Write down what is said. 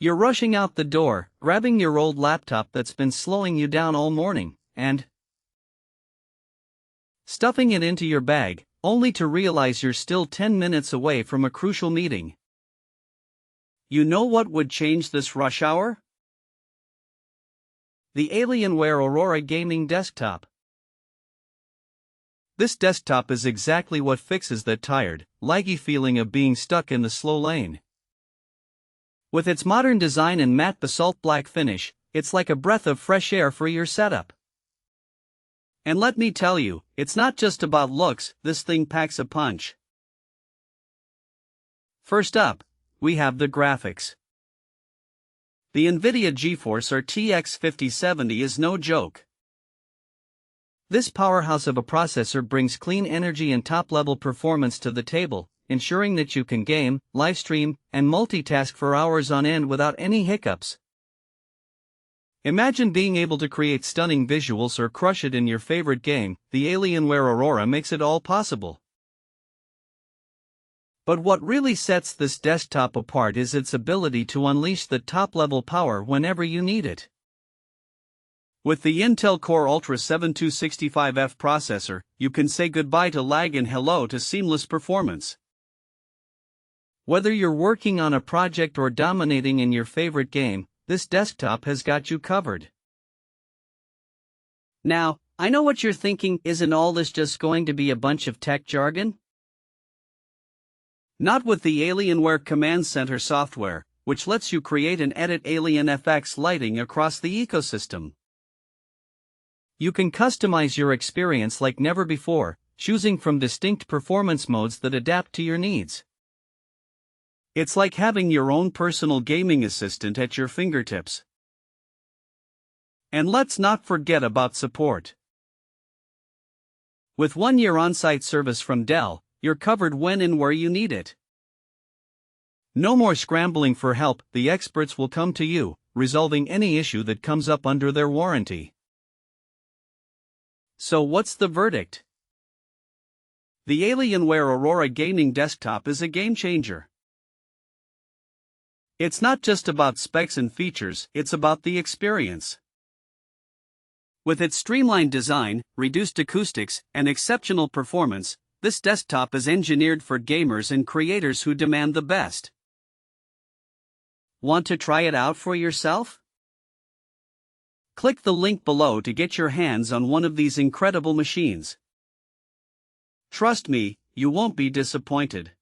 You're rushing out the door, grabbing your old laptop that's been slowing you down all morning, and stuffing it into your bag, only to realize you're still 10 minutes away from a crucial meeting. You know what would change this rush hour? The Alienware Aurora gaming desktop. This desktop is exactly what fixes that tired, laggy feeling of being stuck in the slow lane. With its modern design and matte basalt black finish, it's like a breath of fresh air for your setup. And let me tell you, it's not just about looks, this thing packs a punch. First up, we have the graphics. The NVIDIA GeForce RTX 5070 is no joke. This powerhouse of a processor brings clean energy and top-level performance to the table, ensuring that you can game, live stream, and multitask for hours on end without any hiccups. Imagine being able to create stunning visuals or crush it in your favorite game. The Alienware Aurora makes it all possible. But what really sets this desktop apart is its ability to unleash the top-level power whenever you need it. With the Intel Core Ultra 7265F processor, you can say goodbye to lag and hello to seamless performance. Whether you're working on a project or dominating in your favorite game, this desktop has got you covered. Now, I know what you're thinking, isn't all this just going to be a bunch of tech jargon? Not with the Alienware Command Center software, which lets you create and edit AlienFX lighting across the ecosystem. You can customize your experience like never before, choosing from distinct performance modes that adapt to your needs. It's like having your own personal gaming assistant at your fingertips. And let's not forget about support. With 1-year on-site service from Dell, you're covered when and where you need it. No more scrambling for help, the experts will come to you, resolving any issue that comes up under their warranty. So what's the verdict? The Alienware Aurora gaming desktop is a game changer. It's not just about specs and features, it's about the experience. With its streamlined design, reduced acoustics, and exceptional performance, this desktop is engineered for gamers and creators who demand the best. Want to try it out for yourself? Click the link below to get your hands on one of these incredible machines. Trust me, you won't be disappointed.